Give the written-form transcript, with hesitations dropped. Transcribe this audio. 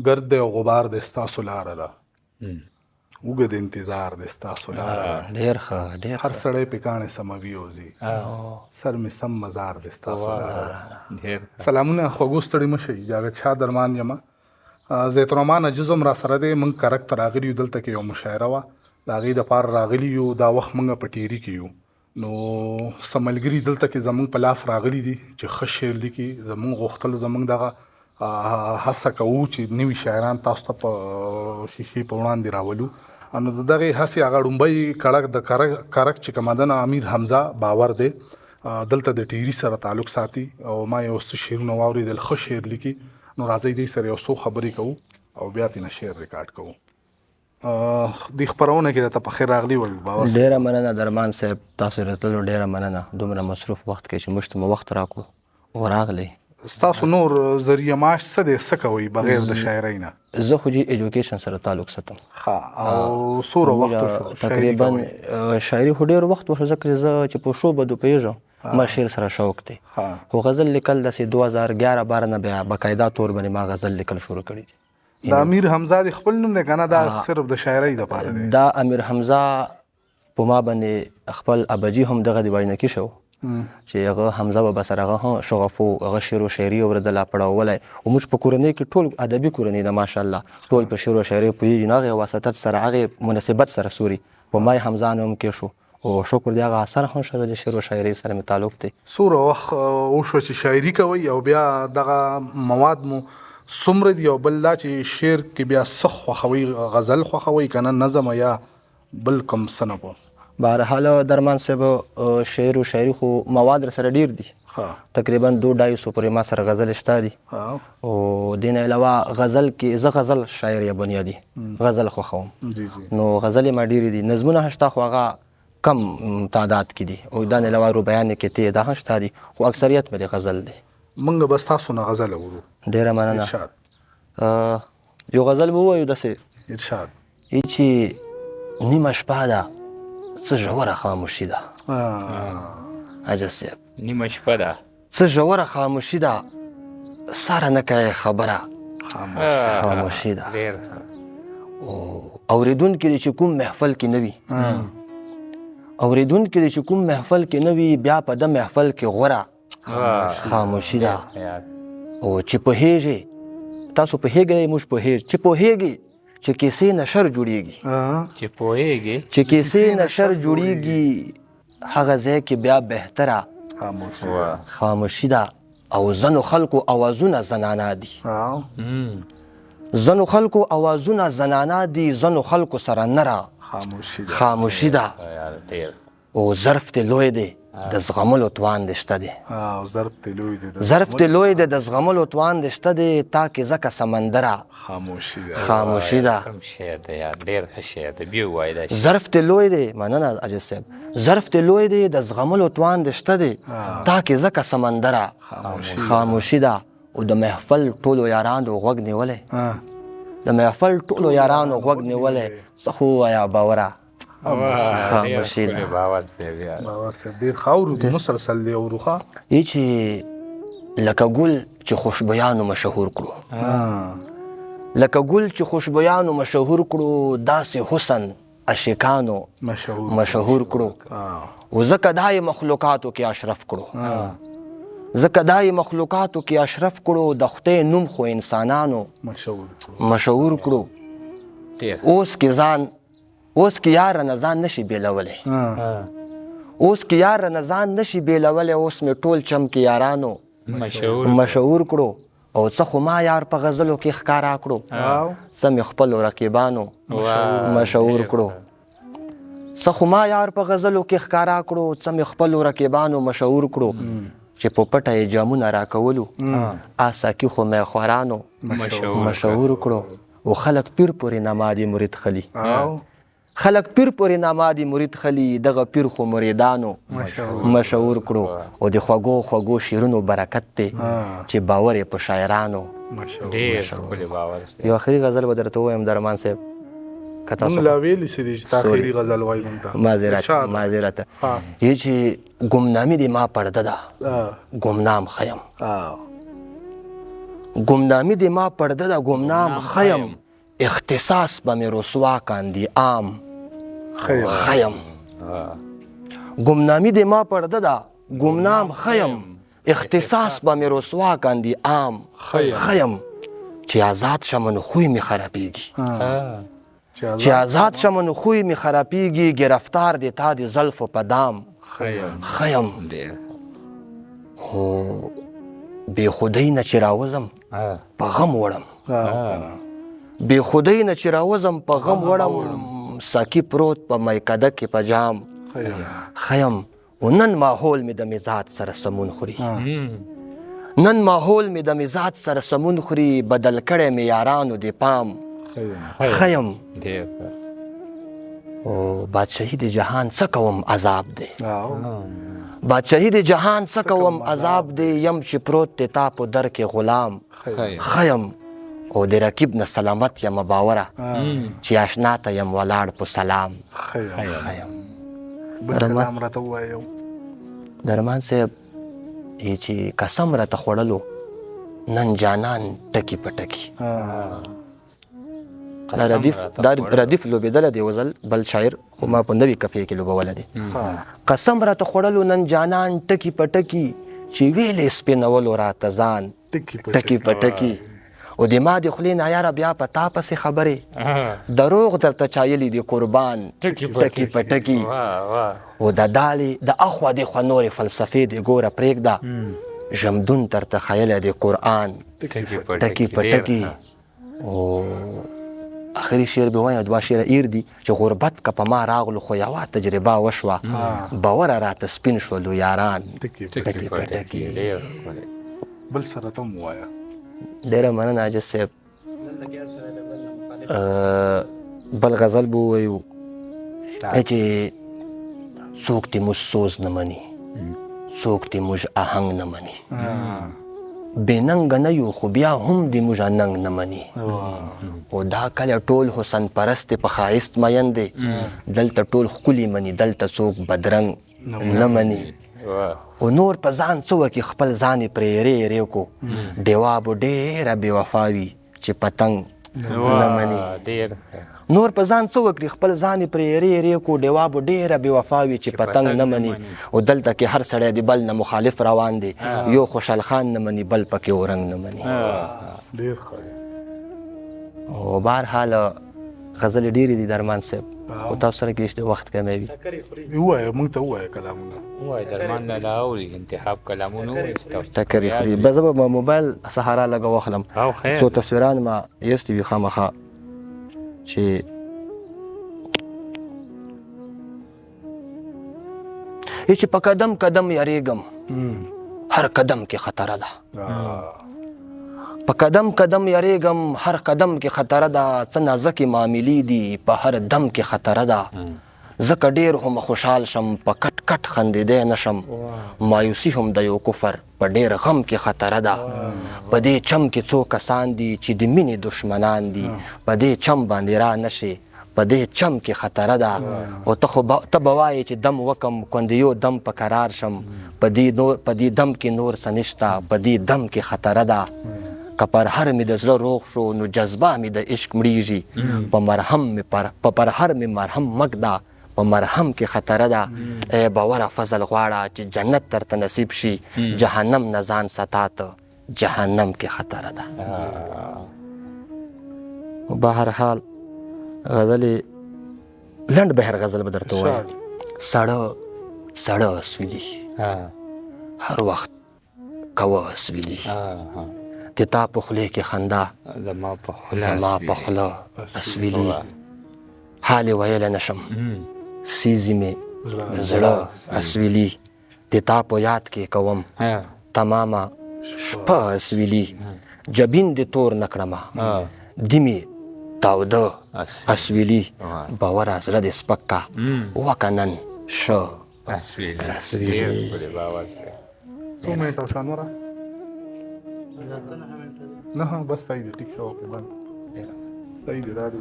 ګرد دی او غبار دی ستاسو لاره ده، اوږد انتظار دی ستاسو لاره ده، ډېر ښه ډېر هر سړی پې کاڼې سموي وځي، سر مې سم مزار دی ستاسو لاره ده. سلامونه خوږو ستړي مه شئ، جاوید شاه درمان یم. زیت الرحمن عجز هم را سره دی. موږ کرک ته راغلي یو، دلته کې یو مشاعره وه، د هغې دپاره راغلي یو. دا وخت موږ په ټیري کې یو، نو څه ملګري دلته کې زموږ په لاس راغلي دي چې ښه شعر لیکي. زموږ غوښتل زموږ دغه هڅه کوو چې نوي شاعران تاسو ته په شیشې په وړاندې راولو. نو د دغې هڅې هغه ړومبی کړک د کرک چې کومه ده امیر حمزه باور دی، دلته د ټیري سره تعلق ساتي او ما یو څه شعرونه واورېدل، ښه شعر لیکي. نو راځئ دوی سره یو څو خبرې کوو او بیا ترېنه شعر ریکارډ کوو. دې خپرونه کې درته په خیر راغلي وایو. باور ډېره مننه درمان صاحب، تاسو راتللو ډېره مننه. دومره مصروف وخت کې چې موږ ته مو وخت راکړو او راغلی. ستاسو نور ذریعه معاش څه دی، څه کوئ بغیر د شاعرۍ نه؟ زه خو جي ایجوکیشن سره تعلق ساتم. ښه، او څومره وخت شو تقریبا شاعري خو ډېر وخت وشو، ځکه زه چې په شعبدو پوهېږم، ما شعر سره شوق دی. خو غزل لیکل داسې 2011-12 نه بیا باقاعده طور باندې ما غزل لیکل شروع کړي دي. د امیر حمزه د خپل نوم دی که نه دا صرف د شاعرۍ دپاره دی؟ دا امیر حمزه په ما باندې خپل ابجي هم دغه د وژنکي شو چې هغه حمزه بابا سره هغه شغف و، هغه شعر و شاعري اورېدله پړاولی. او موږ په کورنۍ کې ټول ادبي کورنۍ ده ماشاءالله، ټول په شعر و شاعري پوهېږي. نو هغې واسطت سره هغې مناسبت سره سوري په ما حمزه نه هم کې شو او شکر دی هغه اثر هم شوی د شعر و شاعري سره مې تعلق دی. څومره وخت وشوه چې شاعري کوئ او بیا دغه مواد مو څومره دي؟ او بل دا چې شعر کې بیا څه خوښوئ، غزل خوښوئ که نه نظم یا بل کوم څه نه به؟ بهرحال درمان صاحب شعر و شاعري خو مواد را سره ډېر دي، تقریبا 200-250 پورې ما سره غزل شته دي. او دې نه علاوه غزل کې زه غزل شاعر یا بنیادي غزل خوښوم. نو غزلې ما ډېرې دي، نظمونه هم شته خو هغه کم تعداد کې دي. او دا نه علاوه روبیان کې دا هم شته دي، خو اکثریت مې د غزل دی. موږ به ستاسو نه غزل اورو. ډېره مننه. یو غزل به ووایو داسې ارشاد. چې نیمه شپه ده څه ژوره خاموشي ده. عجز صاحب، نیمه شپه ده څه ژوره خاموشي ده، ساره نه کوې خبره خاموشي ده. اورېدونکي دې چې کوم محفل کې نه وي، اورېدونکي دې چې کوم محفل کې نه وي، بیا په ده محفل کې غوره خاموشي ده. او چې پوهېږې، تاسو پوهېږئ موږ پوهېږو، چې پوهېږي چې کیسې نشر جوړېږي، چې پوهېږي چې کیسې نشر جوړېږي، هغه ځای کې بیا بهتره خاموشي ده. او ځنو خلکو اوازونه زنانه دي، ځنو خلکو اوازونه زنانه دي، ځنو خلکو سره نره خاموشي ده. او ظرف ته لوی دی د زغملو توان دې شته دی، ظرف ته لوی دی د زغملو توان دې شته دی. تا کې ځکه سمندره خاموشي ده. ظرف ته لوی دی، مننه عجز صاحب، ظرف ته لوی دی د زغملو توان دې شته دی. تا کې ځکه سمندره خاموشي ده. او د محفل ټولو یارانو غوږ نیولی، د محفل ټولو یارانو غوږ نیولی، څه خو ووایه باوره خاموشي ده. باور صاحب ډېر ښه اورو دي، مسلسل دی اورو ښه. ای چې لکه ګل چې خوشبویانو مشهور کړو، لکه ګل چې خوشبویانو مشهور کړو، داسې حسن عاشقانو مشهور کړو. او ځکه دای مخلوقاتو کې اشرف کړو، ځکه دای مخلوقاتو کې اشرف کړو، د خدای نوم خو انسانانو مشهور کړو. اوس کې ځان، اوس کې یار نه ځان نشي بیلولی، اوس کې یار نه ځان نشي بیلولی. اوس مې ټول چم کې یارانو مشهور کړو. او څه خو ما یار په غزلو کې ښکارا کړو، څه مې خپلو رقیبانو مشهور کړو. څه خو ما یار په غزلو کې ښکارا کړو، څه مې خپلو رقیبانو مشهور کړو. چې په پټه یې جامونه راکولو، آساکي خو مې خوارانو مشهور کړو. او خلک پیر پورې نمادي مرید خلی، خلک پیر پورې نمادي مرید خلی، دغه پیر خو مریدانو مشهور کړو. او د خوږو خوږو شعرونو برکت دی چې باور یې په شاعرانو. یو آخري غزل به درته ووایم درمان صاحب، که تاسو لا ویلي څه دي چې تا آخري غزل وایي مونږ ته؟ معذرت. یې چې ګمنامي دې ما پرده ده، ګمنام خیم، گمنامی دی ما پرده دا گمنام خیم اختصاص با می رسوا کاندی عام خیم گمنامی دی ما پرده دا گمنام خیم اختصاص با می رسوا کاندی عام خیم چی آزاد شمن خوی می خرابیگی چی آزاد شمن خوی می خرابیگی گرفتار دی تا دی زلف و پدام خیم بی خودی نه چې راوزم په غم وړم بی خودی نه چې راوزم په غم وړم ساقي پروت په میکده کې په جام خیم و نن ماحول مې د مزاج سره سمون خوري نن ماحول مې د مزاج سره سمون خوري بدل کړی مې یارانو د پام خیم او بادشاهي د جهان څه کوم عذاب دی بادشاهی د جهان څه کوم عذاب دی یم چې پروت دی تا په در کې غلام خیم او د رقیب نه سلامت یم باوره چې اشنا ته یم ولاړ په سلام خیم درمان صاحب چې قسم راته خوړلو نن جانان ټکی په ټکی دا ردیف لوبېدلی دی وزل بل شاعر خو ما په نوي کفې کې لوبولی دی قسم راته خوړلو نن جانان ټکي په ټکي چې ویلې سپینولو راته ځان ټکي په ټکي او د ما د خولې نه یاره بیا په تا پسې خبرې دروغ درته چایلي دي قربان ټکي په ټکي او د دالې د اخوا د خوا نورې فلسفې د ګوره پرېږده ژمدون درته خیلی دی قرآن ټکي په ټکي او آخري شعر به وایم دوه شعره ایر دي چې غربت که په ما راغلو خو یوه تجربه وشوه باوره راته سپین شولو یاران ټکي په ټکي بل سره ته هم ووایه ډېره مننه عاجز صاحب بل غزل به ووایو چې څوک دې موږ سوز نه مني څوک دې موږ آهنګ نه مني بې ننګه نه یو خو بیا هم دې موږ ننګ نه مني او دا کله ټول حسن پرست په ښایست مین دی دلته ټول ښکلي مني دلته څوک بدرنګ نه مني او نور په ځان څه وکړي خپل ځان یې پرې یېرې یېرې کو ډېوه به ډېره بې وفا وي چې پتنګ نه مني نور په ځان څه وکړي خپل ځان یې پرې یېرې یېرې کو ډېوه به ډېره بې وفا وي چې پتنګ نه مني او دلته کې هر سړی د بل نه مخالف روان دی یو خوشحال خان نه مني بل پکې اورنګ نه مني او بهرحال غزلې ډېرې دي درمان صاحب او تاسو سره کې د وخت کمی وي ووایه موږ ته ووایه کلامونه وای درمان نه دا اوري انتخاب کلامونه وایي ټکرې خوري به زه به موبایل سهارا لږه واخلم څو تصویران ما ایستي وي خامخا چې چې په قدم قدم یریږم هر قدم کې خطره ده په قدم قدم یریږم هر قدم کې خطره ده څه نازکې معاملې دي په هر دم کې خطره ده ځکه ډېر هم خوشحال شم په کټ کټ خندېدی نه شم مایوسي هم د یو کفر په ډېر غم کې خطره ده په دې چم کې څو کسان دي چې د مینې دشمنان دي په دې چم باندې را نشي په دې چم کې خطره ده او ته به وایې چې دم وکم کندیو دم په قرار شم په دې دم کې نور څه نشته په دې دم کې خطره ده که پر هر مې د زړه روغ شو نو جذبه مې د عشق مړیږي په پرهر مې مرهم مږده په مرهم کې خطره ده ای باوره فضل غواړه چې جنت درته نصیب شي جهنم نه ځان ساتاته جهنم کې خطره ده به هر حال غزلې لنډ بهر غزل به درته ووایم سړه اسویلي هر وخت کوه اسویلي د تا په خولې کې خندا زما په خوله اسویلي حال ویلی نشم سیزي مې زړه اسویلي د تا په یاد کې کوم تمامه شپه اسویلي جبین د تور نه کړمه دي مې تاوده اسویلي باوره زړه دې سپک کا وکه نن ښه اسویلي 2 منټه او شانوره نه بس صحیح دی ټیک شو اوکې بند صحیح دی دا دی